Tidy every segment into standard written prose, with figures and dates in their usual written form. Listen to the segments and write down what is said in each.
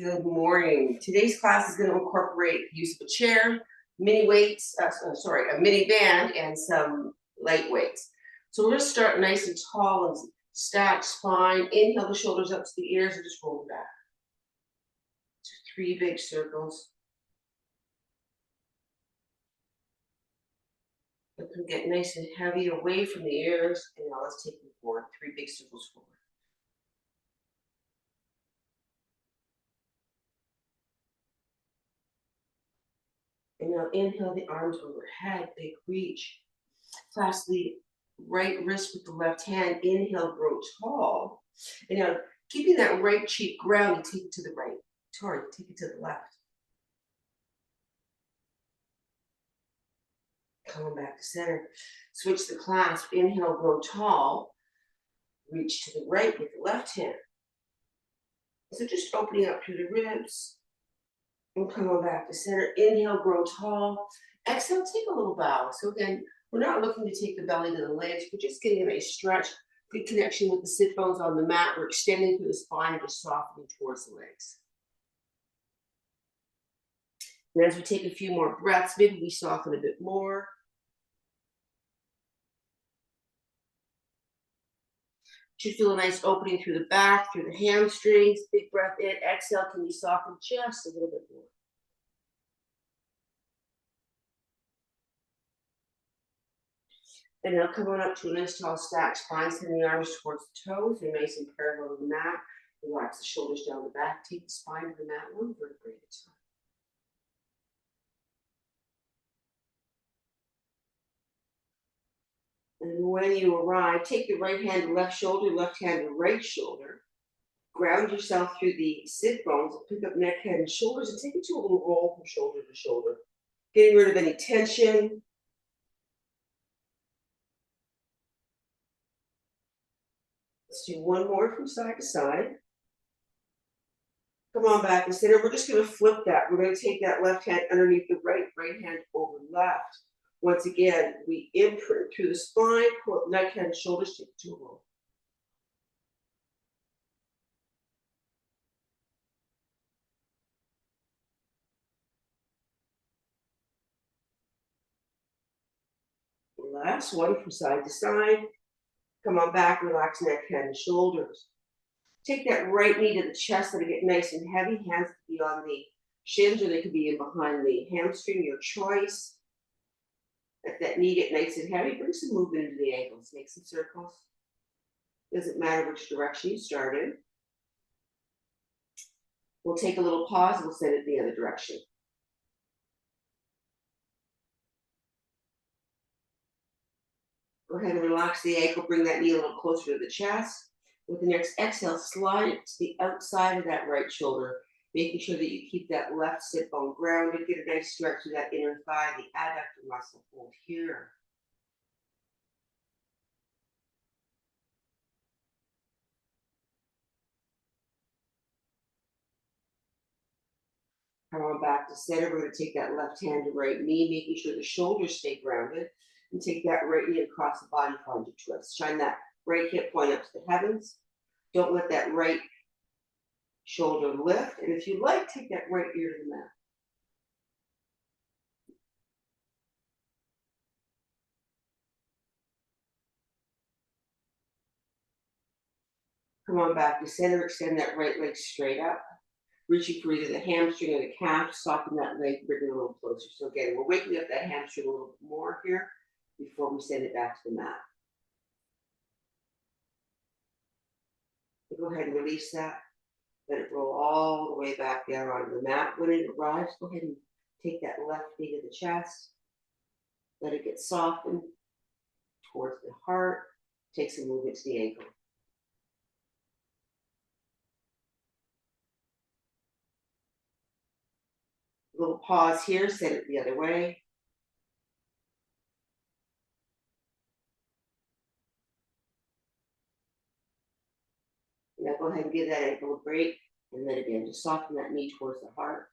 Good morning. Today's class is going to incorporate the use of a chair, mini weights, a mini band, and some light weights. So we're going to start nice and tall and stack spine. Inhale the shoulders up to the ears and just roll back. So three big circles. Let them get nice and heavy away from the ears. And now let's take them forward. Three big circles forward. And now inhale the arms overhead, big reach. Clasp the right wrist with the left hand. Inhale, grow tall. And now keeping that right cheek grounded, take it to the right. Sorry, take it to the left. Coming back to center. Switch the clasp. Inhale, grow tall. Reach to the right with the left hand. So just opening up through the ribs. And coming back to center. Inhale, grow tall. Exhale, take a little bow. So again, we're not looking to take the belly to the legs. We're just getting a nice stretch. Good connection with the sit bones on the mat. We're extending through the spine and just softening towards the legs. And as we take a few more breaths, maybe we soften a bit more. Should feel a nice opening through the back, through the hamstrings. Big breath in. Exhale, can you soften just a little bit more? And now come on up to a nice tall stack spine, sending the arms towards the toes. They're nice and parallel to the mat. Relax the shoulders down the back. Take the spine to the mat one vertebrae at a time. And when you arrive, take the right hand to left shoulder, left hand to right shoulder. Ground yourself through the sit bones. Pick up neck, head, and shoulders, and take it to a little roll from shoulder to shoulder. Getting rid of any tension. Let's do one more from side to side. Come on back to center. We're just going to flip that. We're going to take that left hand underneath the right, right hand over left. Once again, we imprint through the spine, pull up neck, head, and shoulders, take it to a roll. Last one from side to side. Come on back, relax neck, head, and shoulders. Take that right knee to the chest, let it get nice and heavy. Hands could be on the shins or they could be in behind the hamstring, your choice. Let that knee get nice and heavy. Bring some movement into the ankles. Make some circles. Doesn't matter which direction you started. We'll take a little pause. We'll send it the other direction. Go ahead and relax the ankle. Bring that knee a little closer to the chest. With the next exhale, slide it to the outside of that right shoulder, making sure that you keep that left sit bone grounded. Get a nice stretch to that inner thigh, the adductor muscle. Hold here. Come on back to center. We're going to take that left hand to right knee, making sure the shoulders stay grounded. And take that right knee across the body, find a twist. Shine that right hip point up to the heavens. Don't let that right shoulder lift. And if you like, take that right ear to the mat. Come on back to center. Extend that right leg straight up. Reaching for either the hamstring or the calf. Soften that leg, bring it a little closer. So again, we're waking up that hamstring a little more here before we send it back to the mat. Go ahead and release that. Let it roll all the way back down onto the mat. When it arrives, go ahead and take that left knee to the chest. Let it get softened towards the heart. Take some movement to the ankle. A little pause here, send it the other way. Now go ahead and give that ankle a break. And then again, just soften that knee towards the heart.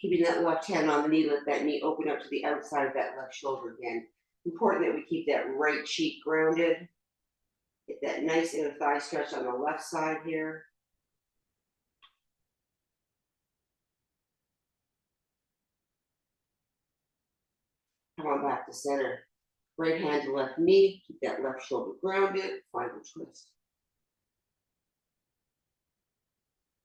Keeping that left hand on the knee, let that knee open up to the outside of that left shoulder again. Important that we keep that right cheek grounded. Get that nice inner thigh stretch on the left side here. Come on back to center. Right hand to left knee. Keep that left shoulder grounded. Final twist.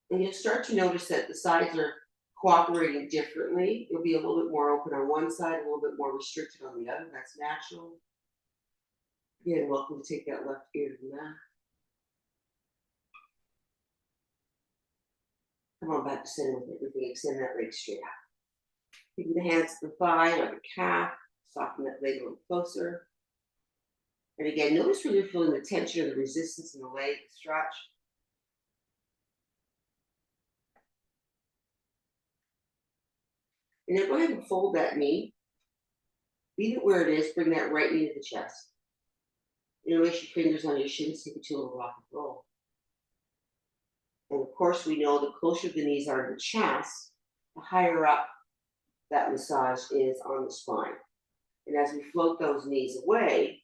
And you'll start to notice that the sides are cooperating differently. You'll be a little bit more open on one side, a little bit more restricted on the other. That's natural. Again, welcome to take that left ear to the mat. Come on back to center with everything. Extend that leg straight out. Taking the hands to the thigh or the calf. Soften that leg a little closer. And again, notice where you're feeling the tension or the resistance in the leg, the stretch. And then go ahead and fold that knee. Leave it where it is. Bring that right knee to the chest. Interlace your fingers on your shins. Take it to a little rock and roll. And of course, we know the closer the knees are to the chest, the higher up that massage is on the spine. And as we float those knees away,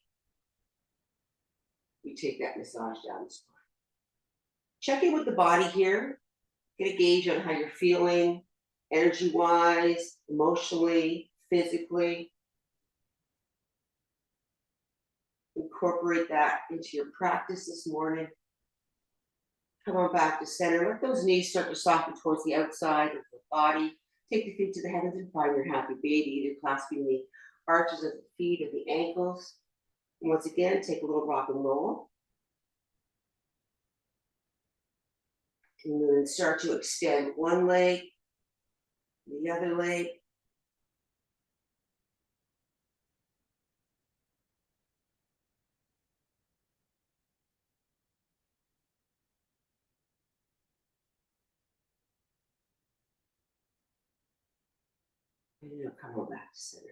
we take that massage down the spine. Check in with the body here. Get a gauge on how you're feeling, energy-wise, emotionally, physically. Incorporate that into your practice this morning. Come on back to center. Let those knees start to soften towards the outside of the body. Take the feet to the heavens and find your happy baby, either clasping the arches of the feet or the ankles. And once again, take a little rock and roll. And then start to extend one leg, the other leg. And now come on back to center.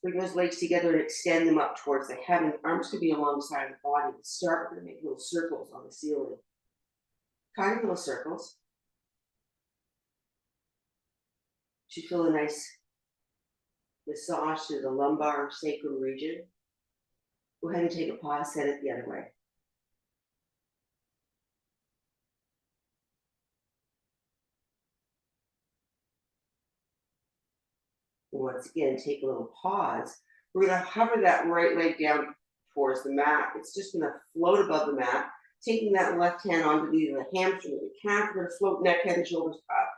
Bring those legs together and extend them up towards the heaven. Arms could be alongside the body. To start, we're going to make little circles on the ceiling. Tiny little circles. Should feel a nice massage through the lumbar sacral region. Go ahead and take a pause, send it the other way. Once again, take a little pause. We're going to hover that right leg down towards the mat. It's just going to float above the mat. Taking that left hand onto either the hamstring or the calf. We're going to float neck, head, and shoulders up.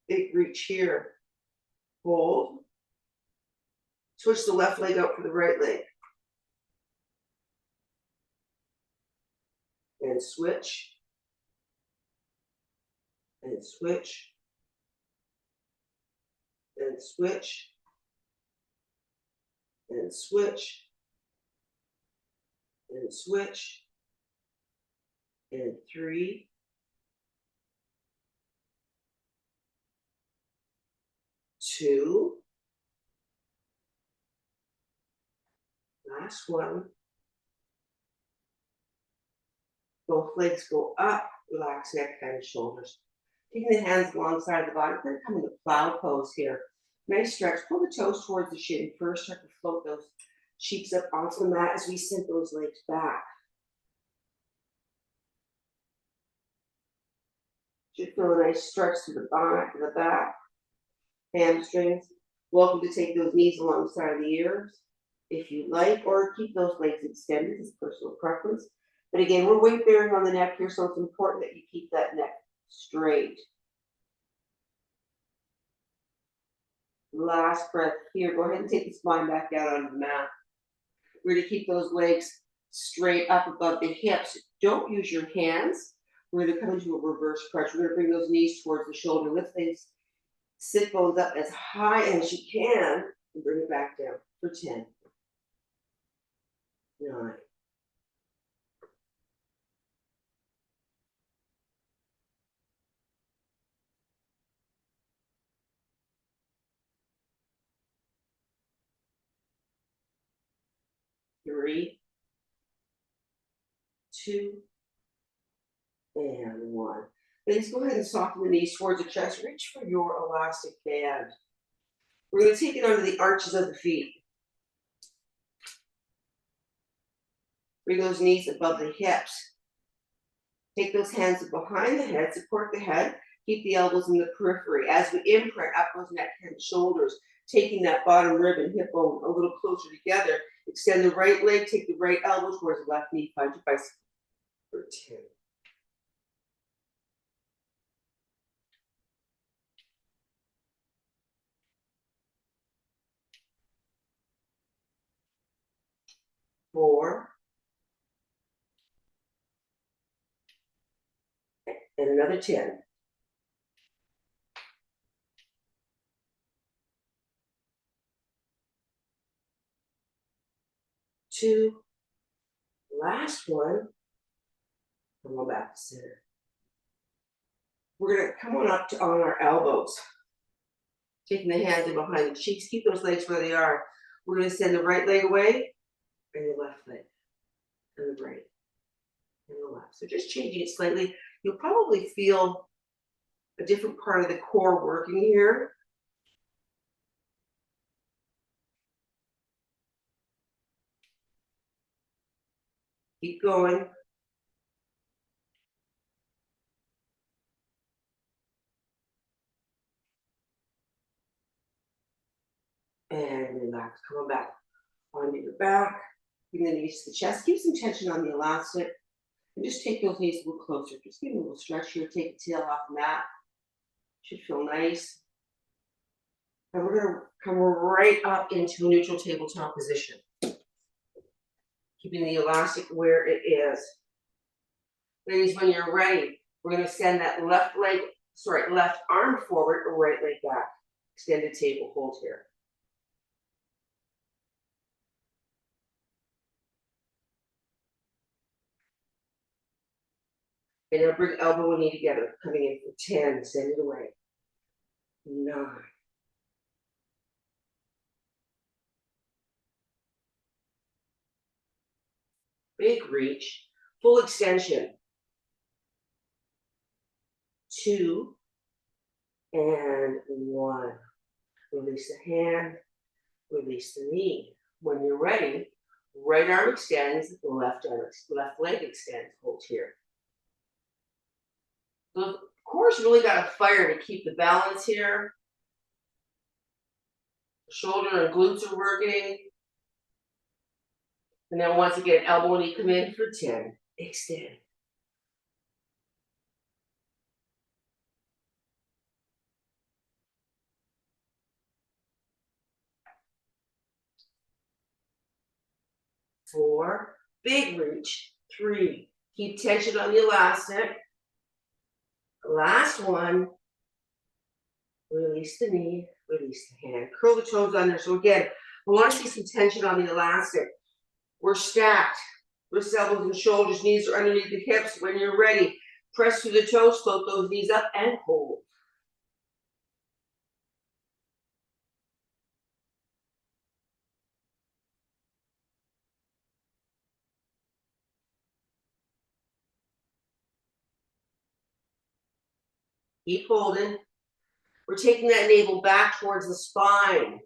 Big reach here. Hold. Switch the left leg out for the right leg. And switch. And switch. And switch. And switch. And switch. And 3, 2, last one. Both legs go up, relax neck, head, and shoulders. Taking the hands alongside the body, we're going to come into plow pose here. Nice stretch. Pull the toes towards the shin first. Start to float those cheeks up onto the mat as we send those legs back. Should feel a nice stretch to the back, hamstrings. Welcome to take those knees alongside the ears if you like, or keep those legs extended. It's personal preference. But again, we're weight bearing on the neck here, so it's important that you keep that neck straight. Last breath here. Go ahead and take the spine back down onto the mat. We're going to keep those legs straight up above the hips. Don't use your hands. We're going to come into a reverse crunch. We're going to bring those knees towards the shoulder. Lift these sit bones up as high as you can and bring it back down for 10, 9, 3, 2, and 1. Ladies, go ahead and soften the knees towards the chest. Reach for your elastic band. We're going to take it under the arches of the feet. Bring those knees above the hips. Take those hands behind the head, support the head, keep the elbows in the periphery. As we imprint, up goes neck and shoulders, taking that bottom rib and hip bone a little closer together. Extend the right leg, take the right elbow towards the left knee, find your bicycle for 10. Four. And another 10. 2. Last one. Come on back to center. We're gonna come on up on our elbows. Taking the hands in behind the cheeks, keep those legs where they are. We're gonna send the right leg away and the left leg, and the right, and the left. So just changing it slightly. You'll probably feel a different part of the core working here. Keep going. And relax, come on back onto your back. Bring the knees to the chest. Keep some tension on the elastic. And just take those knees a little closer. Just give them a little stretch here. Take the tail off the mat. Should feel nice. And we're gonna come right up into a neutral tabletop position. Keeping the elastic where it is. Ladies, when you're ready, we're gonna send that left arm forward, right leg back. Extended table hold here. And now bring elbow and knee together, coming in for 10, send it away. 9. Big reach, full extension. 2 and 1. Release the hand, release the knee. When you're ready, right arm extends, left leg extends, hold here. So of course, really got to fire to keep the balance here. Shoulder and glutes are working. And then once again, elbow and knee come in for 10. Extend. Four, big reach. 3, keep tension on the elastic. Last one, release the knee, release the hand. Curl the toes under. So again, I want to see some tension on the elastic. We're stacked. Wrists, elbows, and shoulders. Knees are underneath the hips. When you're ready, press through the toes, float those knees up, and hold. Keep holding. We're taking that navel back towards the spine.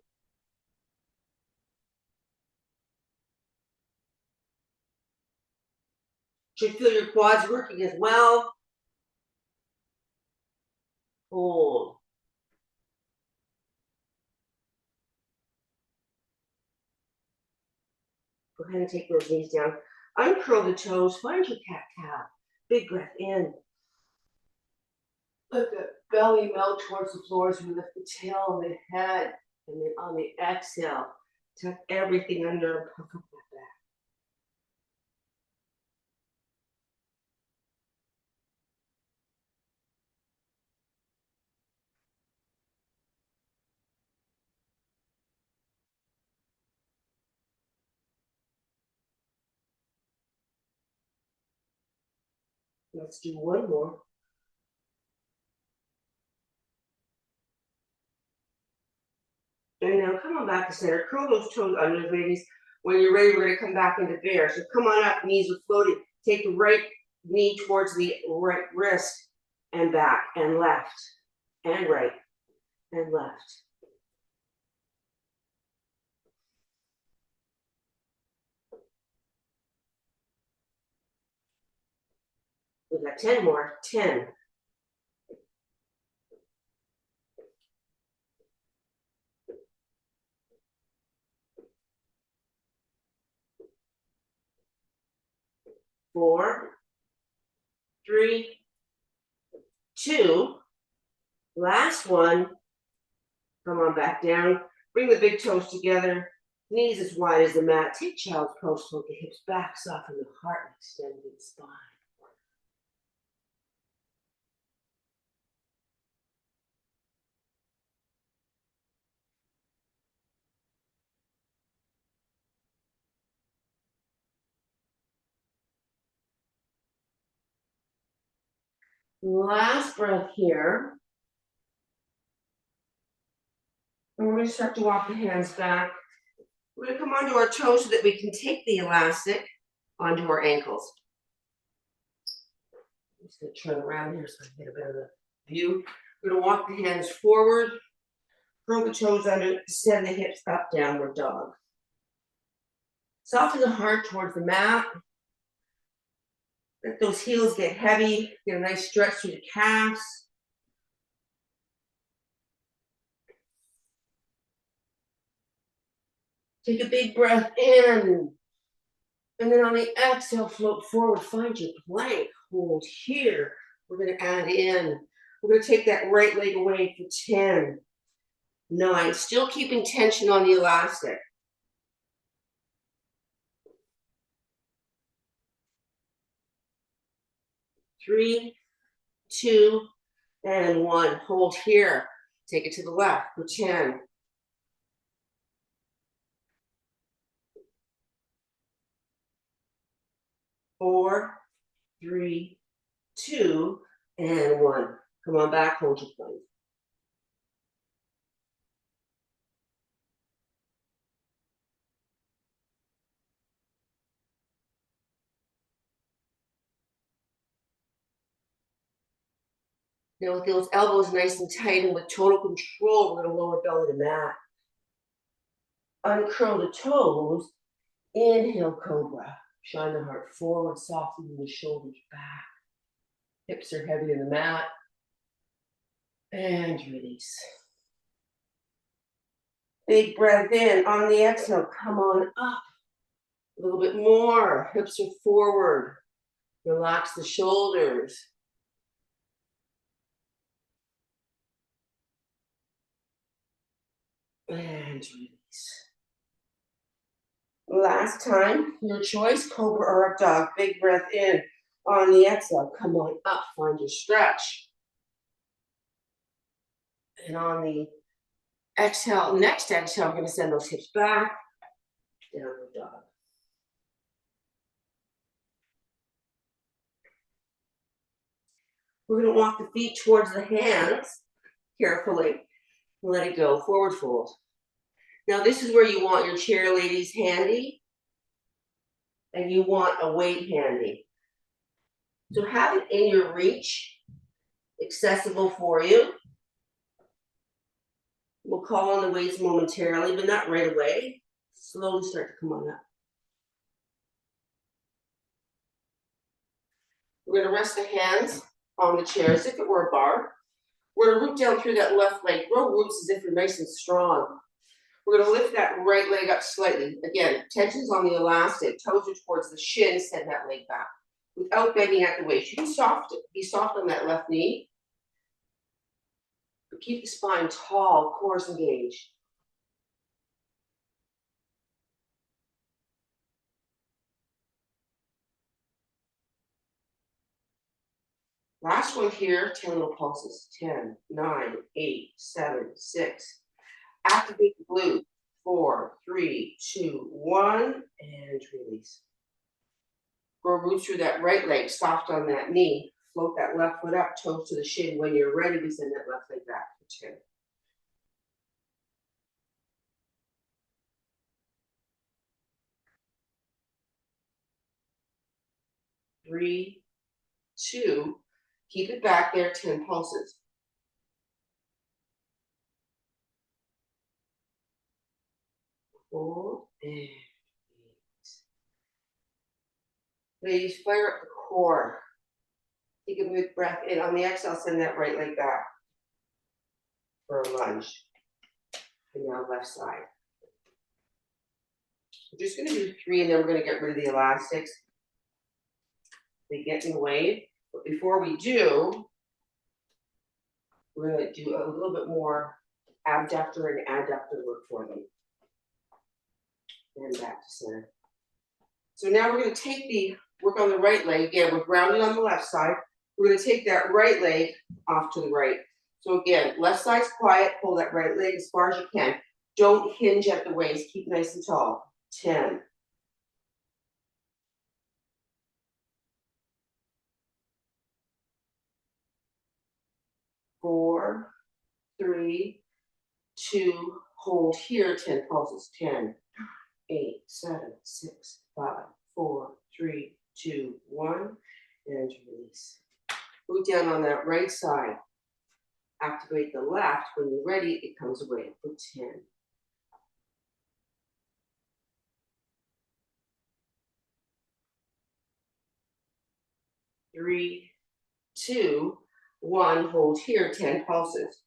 Should feel your quads working as well. Hold. Go ahead and take those knees down. Uncurl the toes. Find your cat-cow. Big breath in. Let the belly melt towards the floor as we lift the tail and the head. And then on the exhale, tuck everything under and puff up that back. Let's do one more. And now come on back to center. Curl those toes under, ladies. When you're ready, we're going to come back into bear. So come on up, knees are floating. Take the right knee towards the right wrist and back and left and right and left. We got 10 more. 10. 4, 3, 2. Last one. Come on back down. Bring the big toes together. Knees as wide as the mat. Take child's pose. Float the hips back. Soften the heart. Extend the spine. Last breath here. And we're going to start to walk the hands back. We're going to come onto our toes so that we can take the elastic onto our ankles. I'm just going to turn around here so I can get a better view. We're going to walk the hands forward, curl the toes under, send the hips up, downward dog. Soften the heart towards the mat. Let those heels get heavy. Get a nice stretch through the calves. Take a big breath in. And then on the exhale, float forward. Find your plank. Hold here. We're going to add in. We're going to take that right leg away for 10, 9. Still keeping tension on the elastic. 3, 2, and 1. Hold here. Take it to the left for 10. 4, 3, 2, and 1. Come on back, hold your plank. Now with those elbows nice and tight and with total control, we're going to lower belly to mat. Uncurl the toes. Inhale, cobra. Shine the heart forward, softening the shoulders back. Hips are heavy in the mat. And release. Big breath in. On the exhale, come on up. A little bit more. Hips are forward. Relax the shoulders. And release. Last time, your choice, cobra or up dog. Big breath in. On the exhale, come on up. Find your stretch. And on the exhale, next exhale, we're going to send those hips back. Downward dog. We're going to walk the feet towards the hands carefully. Let it go. Forward fold. Now this is where you want your chair, ladies, handy. And you want a weight handy. So have it in your reach, accessible for you. We'll call on the weights momentarily, but not right away. Slowly start to come on up. We're going to rest the hands on the chair as if it were a bar. We're going to root down through that left leg. Grow roots as if you're nice and strong. We're going to lift that right leg up slightly. Again, tension's on the elastic. Toes are towards the shin. Send that leg back without bending at the waist. You can be soft on that left knee. But keep the spine tall, core engaged. Last one here, 10 little pulses. 10, 9, 8, 7, 6. Activate the glute. 4, 3, 2, 1, and release. Grow roots through that right leg, soft on that knee. Float that left foot up, toes to the shin. When you're ready, we send that left leg back for 10. 3, 2, keep it back there, 10 pulses. 4, and 8. Ladies, fire up the core. Take a big breath in. On the exhale, send that right leg back for a lunge. And now left side. We're just going to do 3 and then we're going to get rid of the elastics. They get in the way. But before we do, we're going to do a little bit more abductor and adductor work for them. And back to center. So now we're going to take the work on the right leg. Again, we're grounded on the left side. We're going to take that right leg off to the right. So again, left side's quiet. Pull that right leg as far as you can. Don't hinge at the waist. Keep nice and tall. 10. 4, 3, 2, hold here, 10 pulses. 10, 8, 7, 6, 5, 4, 3, 2, 1, and release. Move down on that right side. Activate the left. When you're ready, it comes away for 10. 3, 2, 1, hold here, 10 pulses.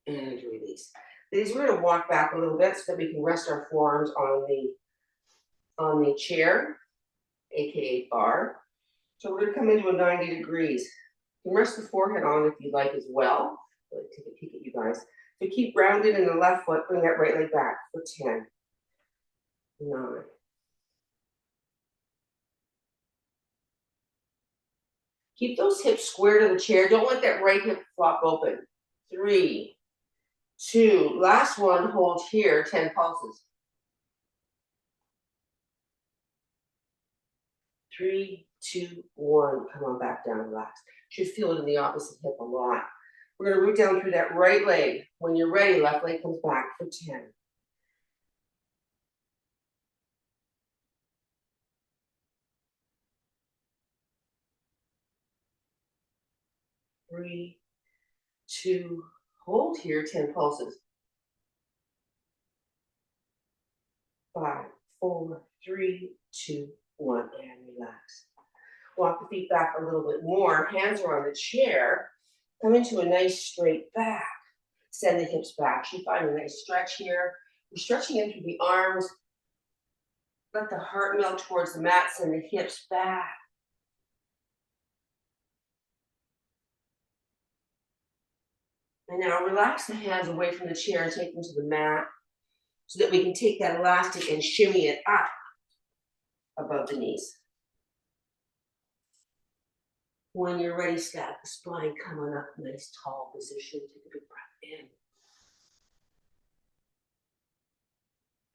And release. Ladies, we're going to walk back a little bit so that we can rest our forearms on the chair, aka bar. So we're going to come into a 90 degrees. You can rest the forehead on if you'd like as well. I'll take a peek at you guys. So keep grounded in the left foot, bring that right leg back for 10, 9. Keep those hips square to the chair. Don't let that right hip flop open. 3, 2, last one, hold here, 10 pulses. 3, 2, 1, come on back down, relax. Should feel it in the opposite hip a lot. We're going to root down through that right leg. When you're ready, left leg comes back for 10. 3, 2, hold here, 10 pulses. 5, 4, 3, 2, 1, and relax. Walk the feet back a little bit more. Hands are on the chair. Come into a nice straight back. Send the hips back. You find a nice stretch here. We're stretching in through the arms. Let the heart melt towards the mat. Send the hips back. And now relax the hands away from the chair and take them to the mat so that we can take that elastic and shimmy it up above the knees. When you're ready, stack the spine, come on up, nice tall position. Take a big breath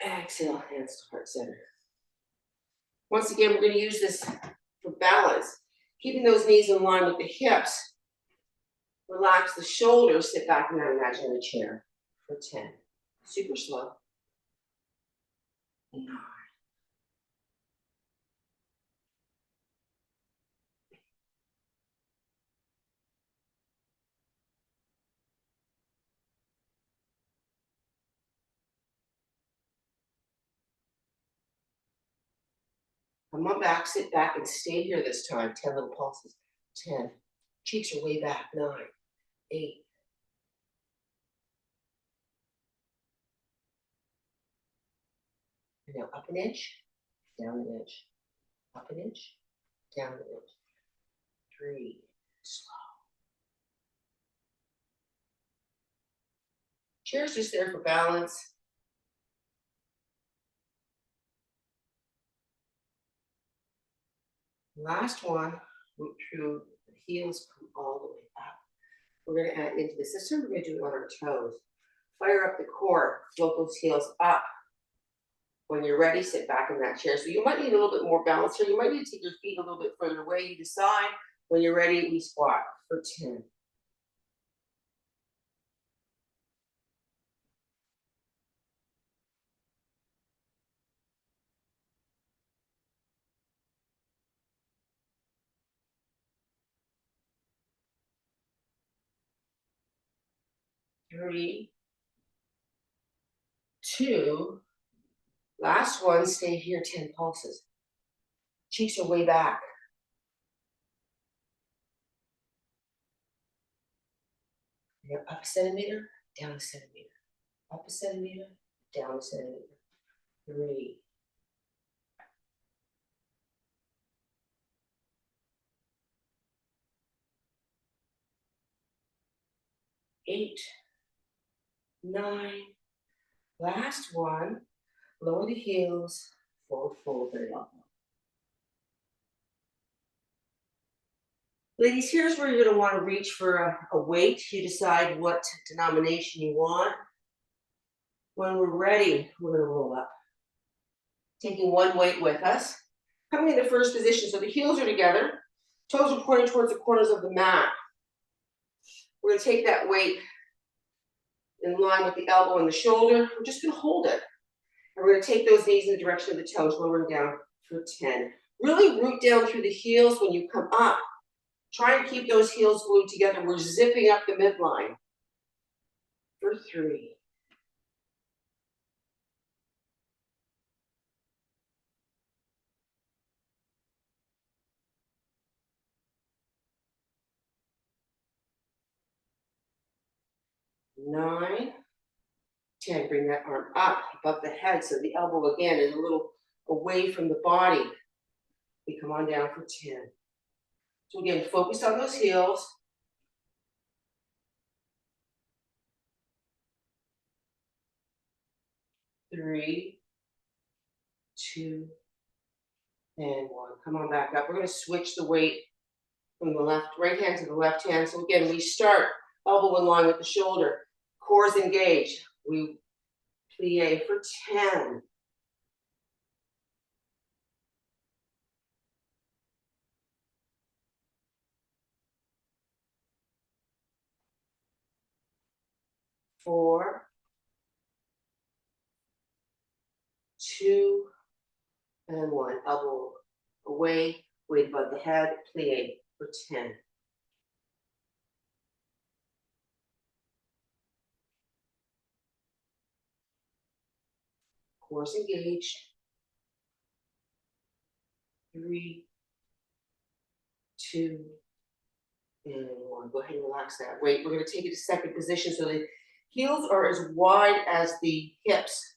in. Exhale, hands to heart center. Once again, we're going to use this for balance. Keeping those knees in line with the hips. Relax the shoulders, sit back in that imaginary chair for 10. Super slow. 9. Come on back, sit back, and stay here this time. 10 little pulses. 10. Cheeks are way back. 9, 8. And now up an inch, down an inch. Up an inch, down an inch. 3. Slow. Chair's just there for balance. Last one, root through the heels, come all the way up. We're going to add into the system. We're going to do it on our toes. Fire up the core, float those heels up. When you're ready, sit back in that chair. So you might need a little bit more balance here. You might need to take your feet a little bit further away. You decide. When you're ready, we squat for 10. 3, 2, Last one, stay here 10 pulses. Cheeks are way back. You're up a centimeter, down a centimeter. Up a centimeter, down a centimeter. 3. 8. 9. Last one. Lower the heels, forward fold very up. Ladies, here's where you're going to want to reach for a weight. You decide what denomination you want. When we're ready, we're going to roll up. Taking one weight with us. Coming in the first position, so the heels are together. Toes are pointing towards the corners of the mat. We're going to take that weight in line with the elbow and the shoulder. We're just going to hold it. And we're going to take those knees in the direction of the toes, lowering down for 10. Really root down through the heels when you come up. Try and keep those heels glued together. We're zipping up the midline for 3. 9. 10. Bring that arm up above the head so the elbow again is a little away from the body. We come on down for 10. So again, focus on those heels. 3, 2, and 1. Come on back up. We're going to switch the weight from the right hand to the left hand. So again, we start elbow in line with the shoulder. Core is engaged. We plie for 10. 4, 2, and 1. Elbow away, weight above the head, plie for 10. Core is engaged. 3, 2, and 1. Go ahead and relax that weight. We're going to take it to second position so the heels are as wide as the hips.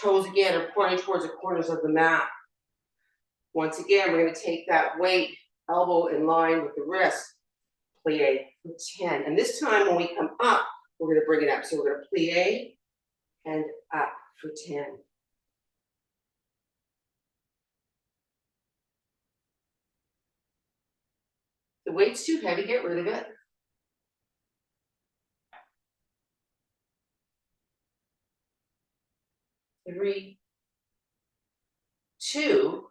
Toes again are pointing towards the corners of the mat. Once again, we're going to take that weight, elbow in line with the wrist, plie for 10. And this time when we come up, we're going to bring it up. So we're going to plie and up for 10. The weight's too heavy, get rid of it. 3, 2.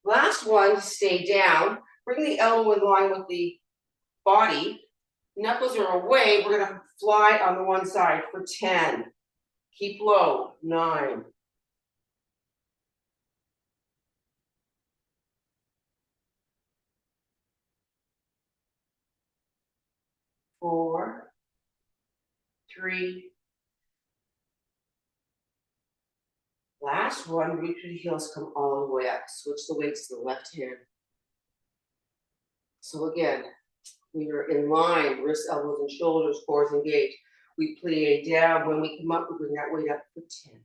Last one, stay down. Bring the elbow in line with the body. Knuckles are away. We're going to fly on the one side for 10. Keep low. 9. 4, 3. Last one, root through the heels, come all the way up. Switch the weights to the left hand. So again, we are in line, wrists, elbows, and shoulders, cores engaged. We plie down. When we come up, we bring that weight up for 10.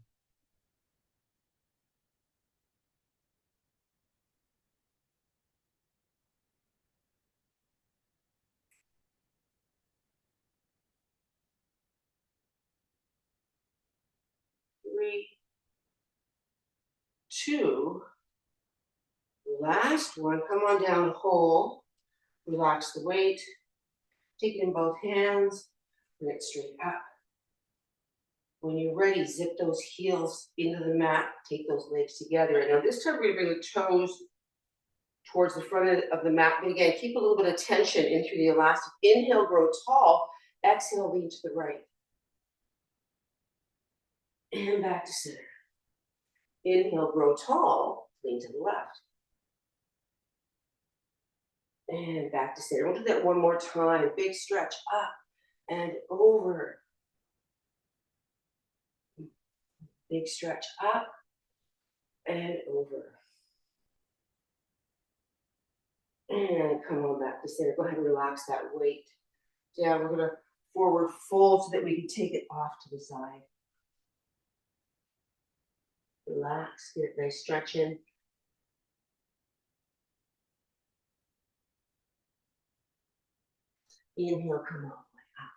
3, 2. Last one, come on down whole. Relax the weight. Take it in both hands. Bring it straight up. When you're ready, zip those heels into the mat. Take those legs together. And now this time we're going to bring the toes towards the front of the mat. But again, keep a little bit of tension in through the elastic. Inhale, grow tall. Exhale, lean to the right. And back to center. Inhale, grow tall. Lean to the left. And back to center. We'll do that one more time. Big stretch up and over. Big stretch up and over. And come on back to center. Go ahead and relax that weight down. We're gonna forward fold so that we can take it off to the side. Relax, get a nice stretch in. Inhale, come all the way up.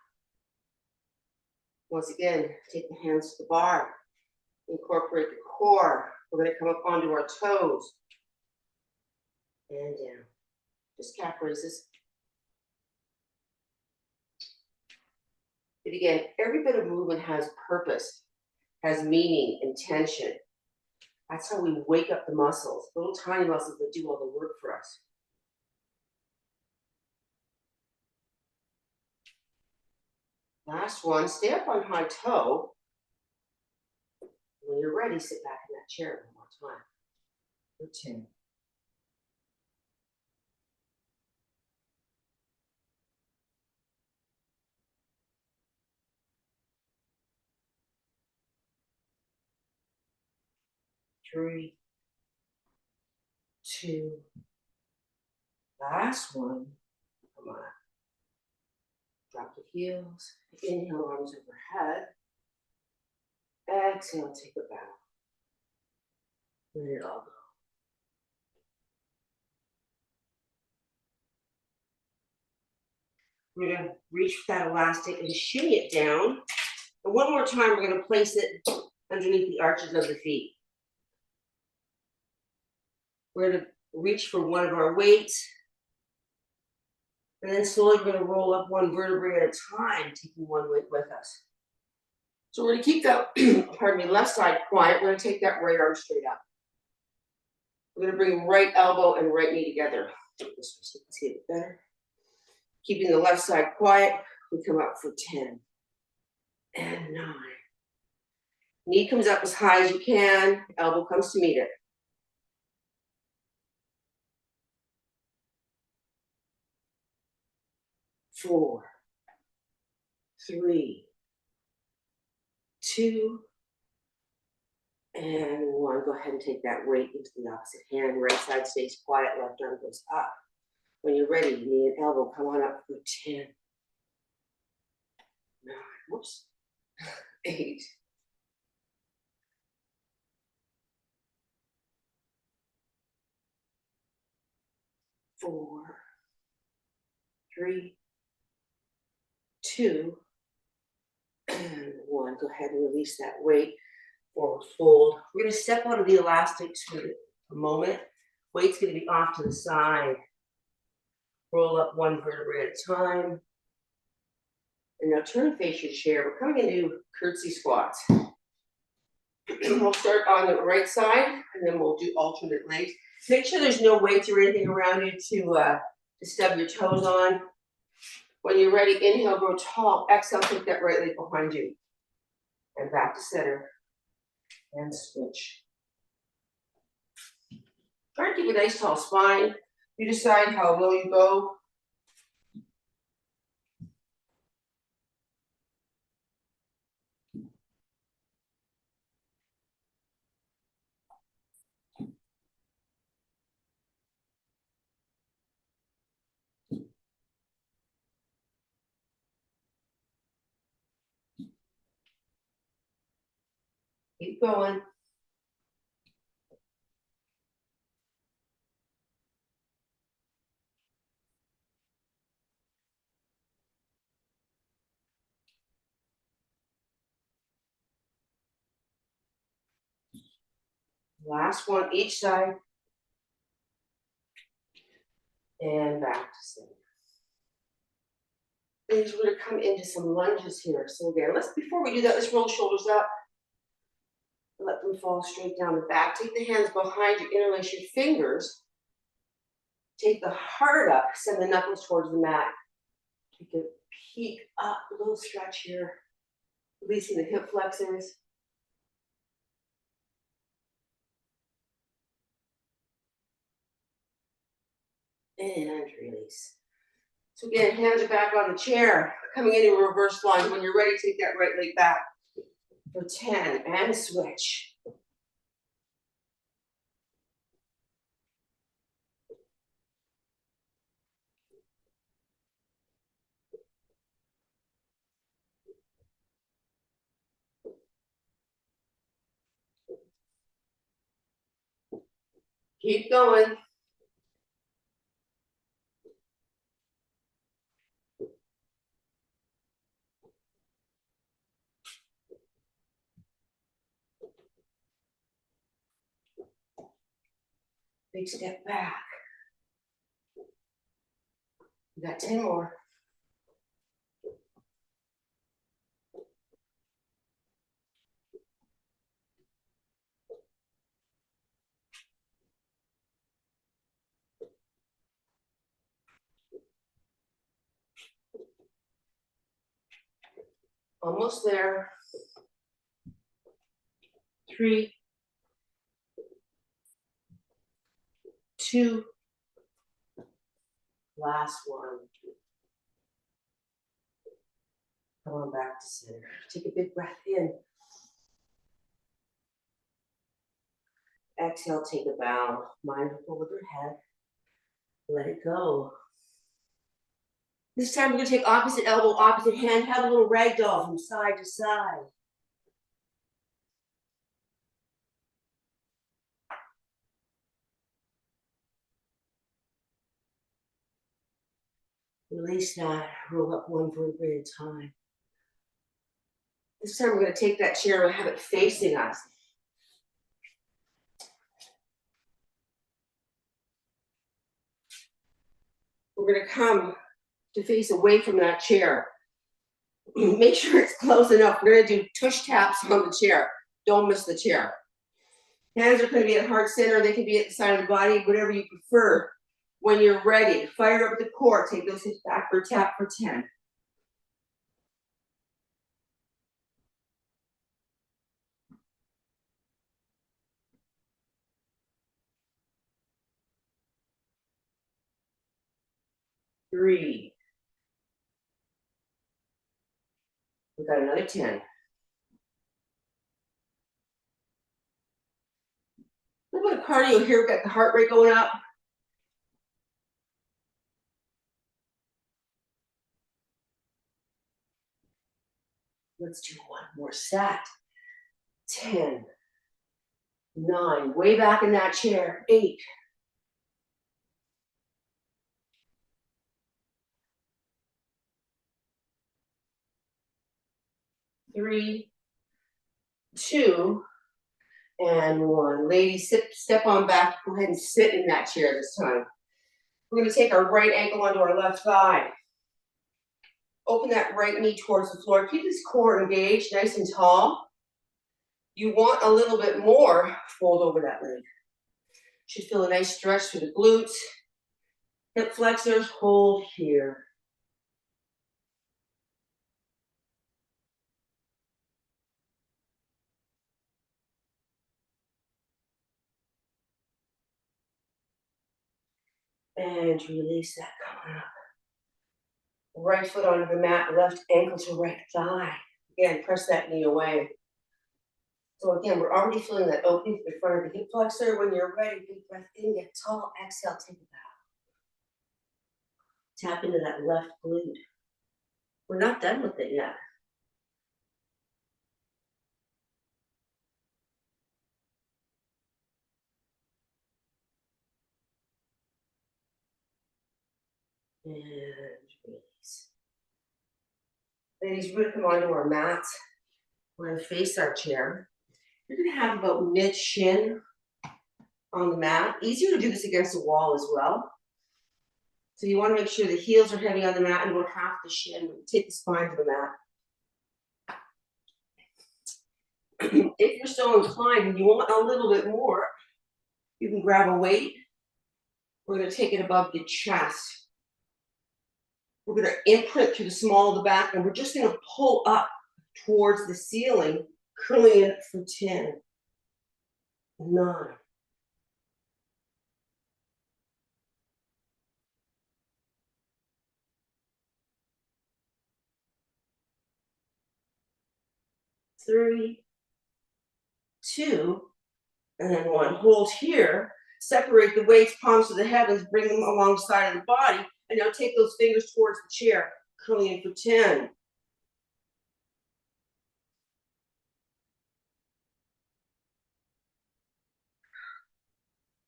Once again, take the hands to the bar. Incorporate the core. We're gonna come up onto our toes. And down. Just calf raises. And again, every bit of movement has purpose, has meaning, intention. That's how we wake up the muscles, little tiny muscles that do all the work for us. Last one, stay up on high toe. When you're ready, sit back in that chair one more time. For 10. Three, 2, last one. Come on. Drop the heels. Inhale, arms overhead. Exhale, take a bow. Let it all go. We're going to reach for that elastic and shimmy it down. And one more time, we're going to place it underneath the arches of the feet. We're going to reach for one of our weights. And then slowly we're going to roll up one vertebrae at a time, taking one weight with us. So we're going to keep that, pardon me, left side quiet. We're going to take that right arm straight up. We're going to bring right elbow and right knee together. This way so you can see it better. Keeping the left side quiet, we come up for 10 and 9. Knee comes up as high as you can, elbow comes to meet it. 4, 3, 2, and 1. Go ahead and take that weight into the opposite hand. Right side stays quiet, left arm goes up. When you're ready, knee and elbow come on up for 10, 9, whoops, 8, 4, 3, 2, and 1. Go ahead and release that weight. Forward fold. We're going to step out of the elastics for a moment. Weight's going to be off to the side. Roll up one vertebrae at a time. And now turn and face your chair. We're coming into curtsy squats. We'll start on the right side, and then we'll do alternate legs. Make sure there's no weights or anything around you to stub your toes on. When you're ready, inhale, grow tall. Exhale, take that right leg behind you. And back to center. And switch. Try to keep a nice tall spine. You decide how low you go. Keep going. Last one, each side. And back to center. And we're going to come into some lunges here. So again, before we do that, let's roll shoulders up. Let them fall straight down the back. Take the hands behind you, interlace your fingers. Take the heart up, send the knuckles towards the mat. Take a peek up, a little stretch here. Releasing the hip flexors. And release. So again, hands are back on the chair. Coming into a reverse lunge. When you're ready, take that right leg back for 10 and switch. Keep going. Big step back. You got 10 more. Almost there. 3, 2, last one. Come on back to center. Take a big breath in. Exhale, take a bow. Mindful with your head. Let it go. This time we're going to take opposite elbow, opposite hand, have a little ragdoll from side to side. Release that, roll up one vertebrae at a time. This time we're going to take that chair and have it facing us. We're going to come to face away from that chair. Make sure it's close enough. We're going to do tush taps on the chair. Don't miss the chair. Hands are going to be at heart center. They can be at the side of the body, whatever you prefer. When you're ready, fire up the core. Take those hips back for a tap for 10. Three. We've got another 10. A little bit of cardio here. We've got the heart rate going up. Let's do one more set. 10, 9, way back in that chair. 8, 3, 2, and 1. Ladies, step on back. Go ahead and sit in that chair this time. We're going to take our right ankle onto our left thigh. Open that right knee towards the floor. Keep this core engaged, nice and tall. You want a little bit more, fold over that leg. Should feel a nice stretch through the glutes. Hip flexors, hold here. And release that, come up. Right foot onto the mat, left ankle to right thigh. Again, press that knee away. So again, we're already feeling that opening to the front of the hip flexor. When you're ready, big breath in, get tall, exhale, take it back. Tap into that left glute. We're not done with it yet. And release. Ladies, we're gonna come onto our mat. We're gonna face our chair. You're gonna have about mid-shin on the mat. Easier to do this against the wall as well. So you wanna make sure the heels are heavy on the mat and we're half the shin. Take the spine to the mat. If you're so inclined and you want a little bit more, you can grab a weight. We're gonna take it above the chest. We're gonna imprint through the small of the back and we're just gonna pull up towards the ceiling, curling it for 10, 9, 3, 2, and then 1. Hold here. Separate the weights, palms to the heavens, bring them alongside of the body, and now take those fingers towards the chair, curling in for 10.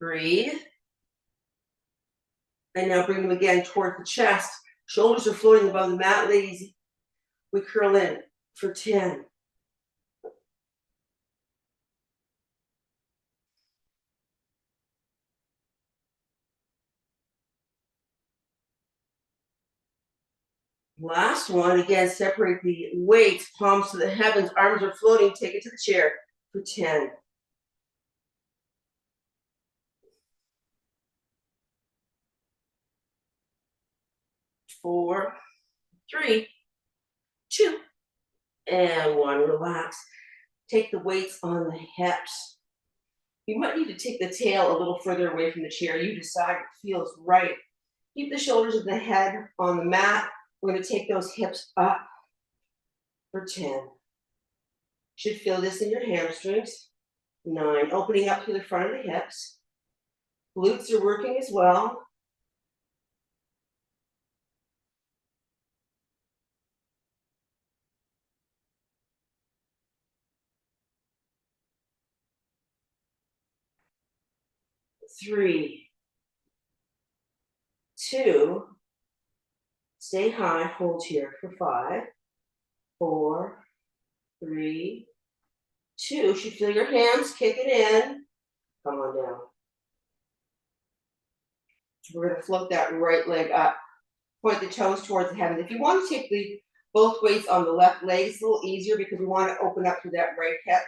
Breathe. And now bring them again toward the chest. Shoulders are floating above the mat, ladies. We curl in for 10. Last one, again, separate the weights, palms to the heavens, arms are floating, take it to the chair for 10. 4, 3, 2, and 1. Relax. Take the weights on the hips. You might need to take the tail a little further away from the chair. You decide what feels right. Keep the shoulders and the head on the mat. We're going to take those hips up for 10. Should feel this in your hamstrings. 9, opening up to the front of the hips. Glutes are working as well. 3, 2, stay high, hold here for 5, 4, 3, 2. Should feel your hands kicking in. Come on down. We're going to float that right leg up. Point the toes towards the heavens. If you want to take both weights on the left leg, it's a little easier because we want to open up through that right hip.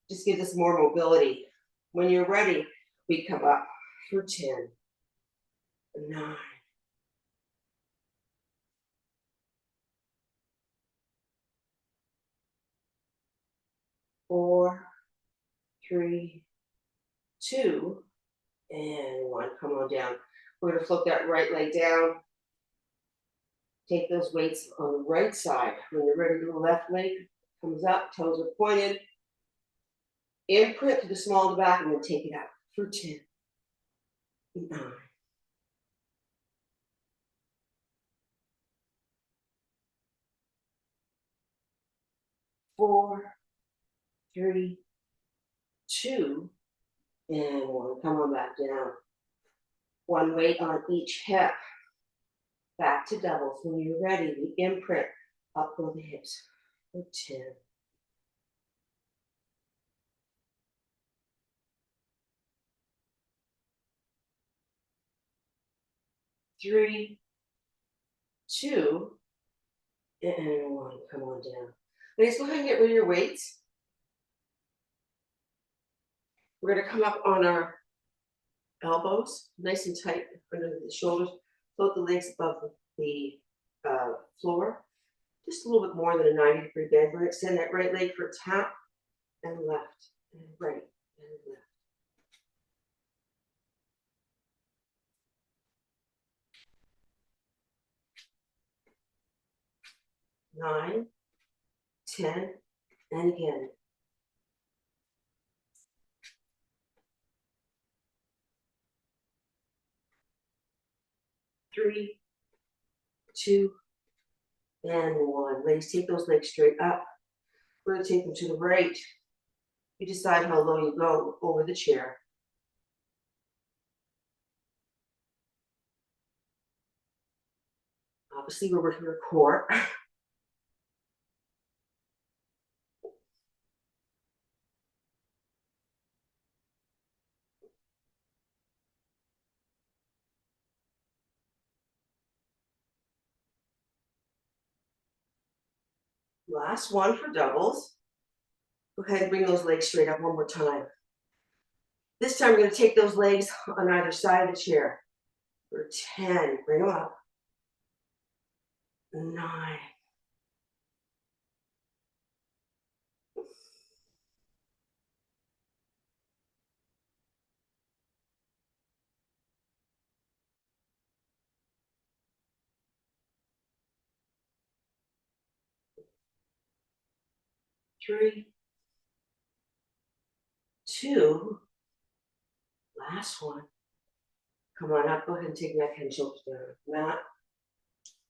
Just gives us more mobility. When you're ready, we come up for 10, 9, 4, 3, 2, and 1. Come on down. We're going to float that right leg down. Take those weights on the right side. When you're ready, the left leg comes up, toes are pointed. Imprint to the small of the back and then take it out for 10, 9, 4, 3, 2, and 1. Come on back down. One weight on each hip. Back to doubles. When you're ready, we imprint up on the hips for 10. 3, 2, and 1. Come on down. Ladies, go ahead and get rid of your weights. We're going to come up on our elbows, nice and tight under the shoulders. Float the legs above the floor. Just a little bit more than a 90-degree bend. We're going to extend that right leg for a tap and left and right and left. 9, 10, and again. 3, 2, and 1. Ladies, take those legs straight up. We're going to take them to the right. You decide how low you go over the chair. Obviously, we're working your core. Last one for doubles. Go ahead and bring those legs straight up one more time. This time, we're going to take those legs on either side of the chair. For 10, bring them up. 9, 3, 2, last one. Come on up, go ahead and take neck and shoulders down. Mat.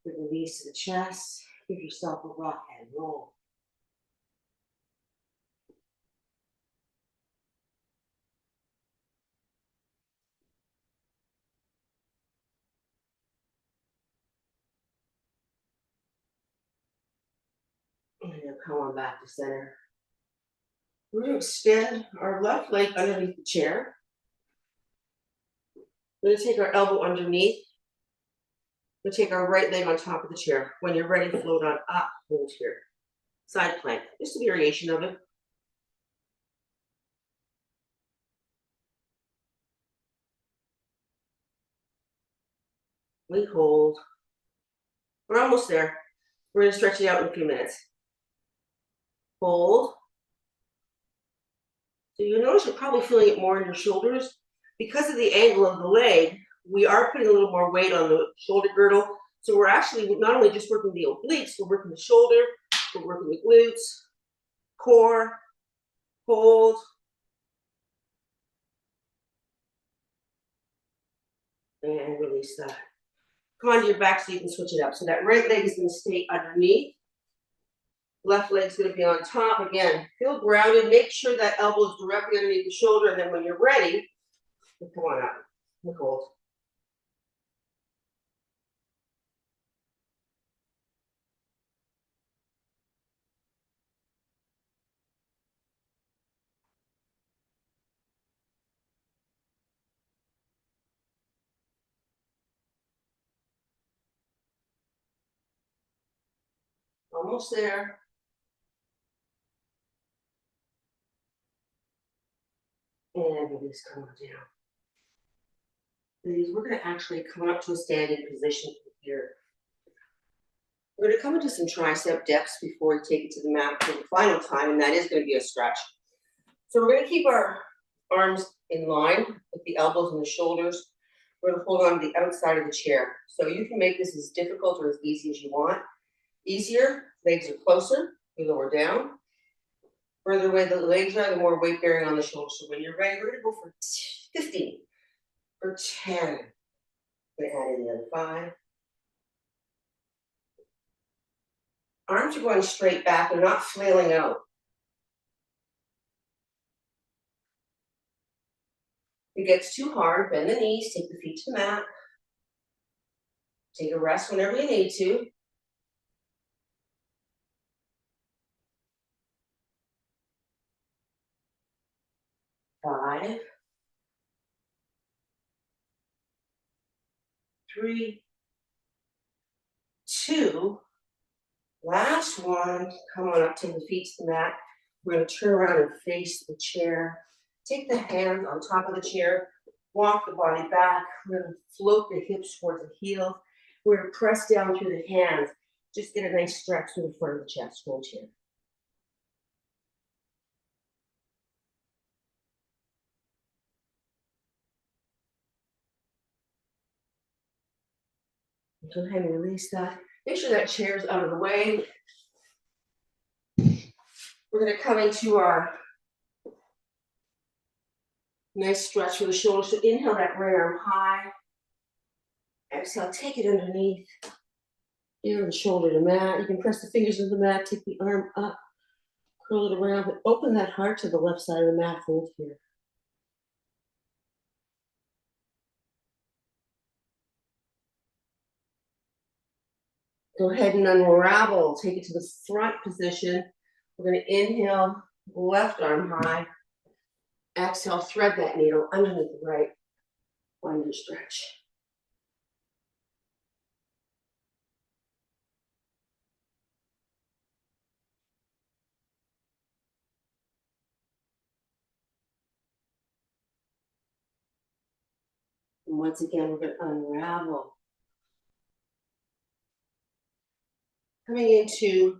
Bring the knees to the chest. Give yourself a rock and roll. And then come on back to center. We're going to extend our left leg underneath the chair. We're going to take our elbow underneath. We'll take our right leg on top of the chair. When you're ready, float on up, hold here. Side plank, just a variation of it. We hold. We're almost there. We're gonna stretch it out in a few minutes. Hold. So you notice you're probably feeling it more in your shoulders. Because of the angle of the leg, we are putting a little more weight on the shoulder girdle. So we're actually not only just working the obliques, we're working the shoulder, we're working the glutes, core, hold. And release that. Come onto your back so you can switch it up. So that right leg is gonna stay underneath. Left leg's gonna be on top. Again, feel grounded. Make sure that elbow is directly underneath the shoulder. And then when you're ready, come on up. Hold. Almost there. And release, come on down. We're gonna actually come up to a standing position here. We're gonna come into some tricep dips before we take it to the mat for the final time, and that is gonna be a stretch. So we're gonna keep our arms in line with the elbows and the shoulders. We're gonna hold on to the outside of the chair. So you can make this as difficult or as easy as you want. Easier, legs are closer, we lower down. Further away the legs are, the more weight bearing on the shoulders. So when you're ready, we're gonna go for 15, for 10. I'm gonna add in the other 5. Arms are going straight back, they're not flailing out. If it gets too hard, bend the knees, take the feet to the mat. Take a rest whenever you need to. 5, 3, 2, last one. Come on up, take the feet to the mat. We're gonna turn around and face the chair. Take the hands on top of the chair, walk the body back. We're gonna float the hips towards the heels. We're gonna press down through the hands. Just get a nice stretch through the front of the chest, hold here. Go ahead and release that. Make sure that chair's out of the way. We're gonna come into our nice stretch for the shoulders. So inhale that right arm high. Exhale, take it underneath. Ear and shoulder to mat. You can press the fingers into the mat, take the arm up, curl it around, but open that heart to the left side of the mat. Hold here. Go ahead and unravel. Take it to the front position. We're going to inhale, left arm high. Exhale, thread that needle underneath the right. Find your stretch. And once again, we're going to unravel. Coming into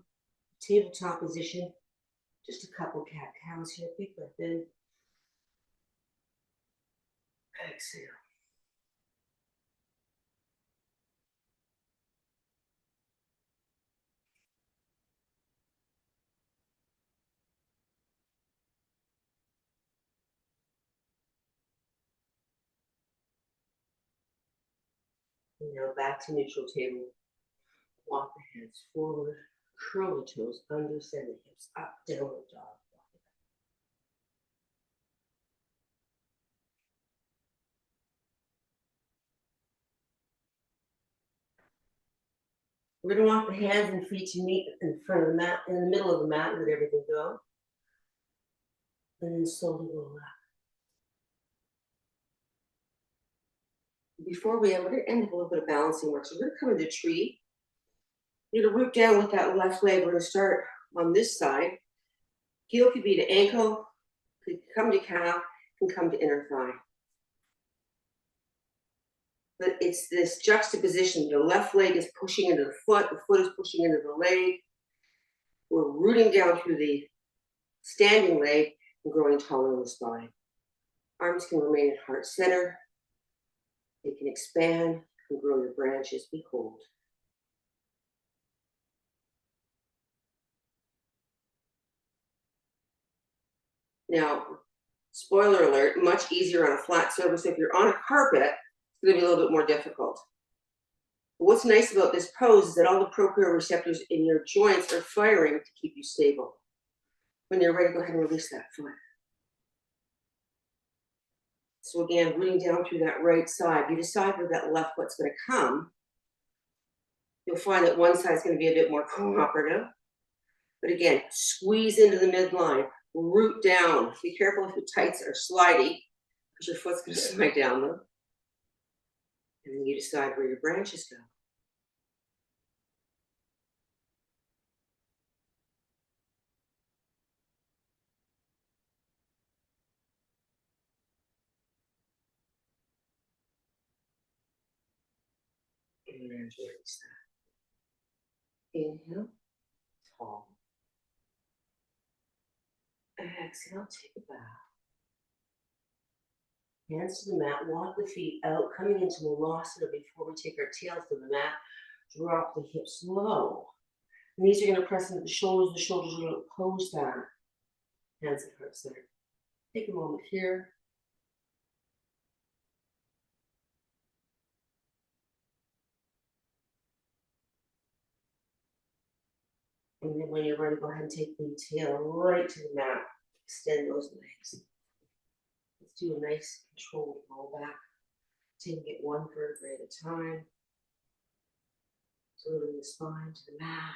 tabletop position. Just a couple cat-cows here. Big breath in. Exhale. Now back to neutral table. Walk the hands forward, curl the toes under, send the hips up, downward dog. We're gonna want the hands and feet to meet in front of the mat, in the middle of the mat, let everything go. And then slowly roll up. Before we're gonna end with a little bit of balancing work. So we're gonna come into tree. You're gonna root down with that left leg. We're gonna start on this side. Heel could be to ankle, could come to calf, can come to inner thigh. But it's this juxtaposition. The left leg is pushing into the foot is pushing into the leg. We're rooting down through the standing leg and growing taller in the spine. Arms can remain at heart center. They can expand and grow your branches. Behold. Now, spoiler alert, much easier on a flat surface. If you're on a carpet, it's going to be a little bit more difficult. But what's nice about this pose is that all the proprioceptors in your joints are firing to keep you stable. When you're ready, go ahead and release that foot. So again, rooting down through that right side. You decide where that left foot's going to come. You'll find that one side is going to be a bit more cooperative. But again, squeeze into the midline, root down. Be careful if your tights are slidey, because your foot's going to slide down them. And then you decide where your branches go. And release that. Inhale, tall. Exhale, take a bow. Hands to the mat, walk the feet out, coming into Mulasana before we take our tails to the mat. Drop the hips low. Knees are going to press into the shoulders are going to pose down. Hands at heart center. Take a moment here. And then when you're ready, go ahead and take the tail right to the mat. Extend those legs. Let's do a nice controlled roll back. Taking it one vertebrae at a time. Floating the spine to the mat.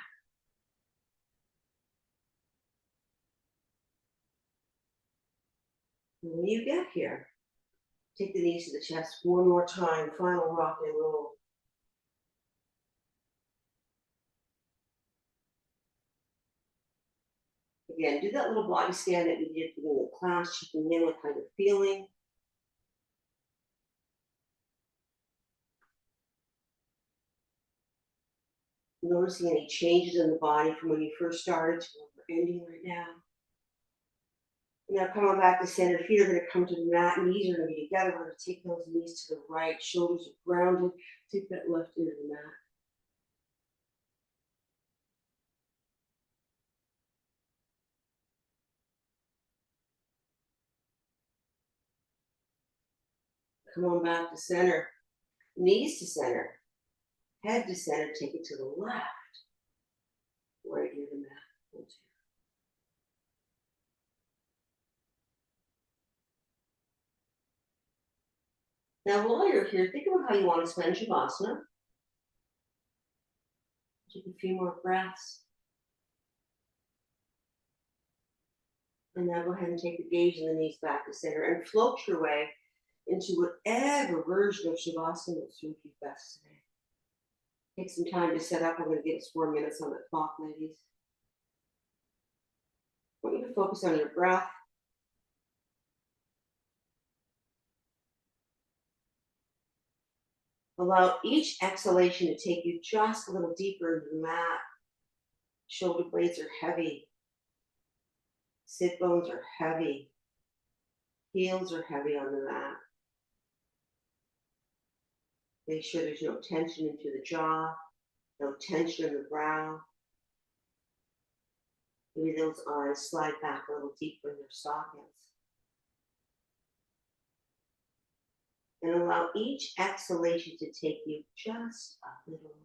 And when you get here, take the knees to the chest one more time. Final rock and roll. Again, do that little body scan that we did at the beginning of the class, checking in with how you're feeling. Noticing any changes in the body from when you first started to where we're ending right now. Now coming back to center, feet are going to come to the mat, knees are going to be together. We're going to take those knees to the right, shoulders are grounded. Take that left into the mat. Come on back to center, knees to center, head to center, take it to the left. Right near the mat. Hold here. Now while you're here, think about how you want to spend Shavasana. Take a few more breaths. And now go ahead and take the gaze and the knees back to center and float your way into whatever version of Shavasana will suit you best today. Take some time to set up. I'm going to give us 4 minutes on the clock, ladies. I want you to focus on your breath. Allow each exhalation to take you just a little deeper into the mat. Shoulder blades are heavy. Sit bones are heavy. Heels are heavy on the mat. Make sure there's no tension into the jaw, no tension in the brow. Maybe those eyes slide back a little deeper in their sockets. And allow each exhalation to take you just a little deeper.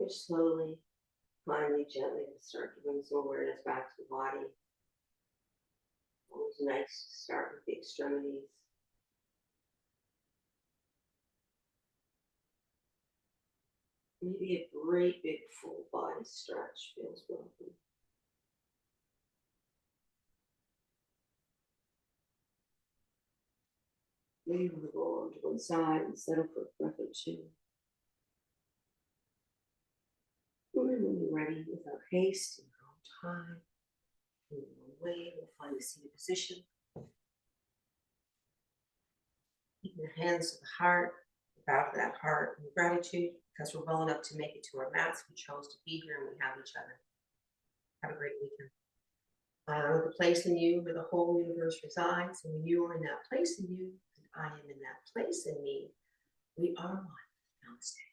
Just slowly, finally, gently start to bring some awareness back to the body. Always nice to start with the extremities. Maybe a great big full body stretch feels welcome. Maybe we'll go on to one side and settle for a breath or two. And when you're ready, without haste, in your own time, in your own way, we'll find a seated position. Keeping the hands to the heart, bow to that heart in gratitude because we're well enough to make it to our mats. We chose to be here and we have each other. Have a great weekend. I honor the place in you where the whole universe resides, and when you are in that place in you, and I am in that place in me, we are one. Namaste.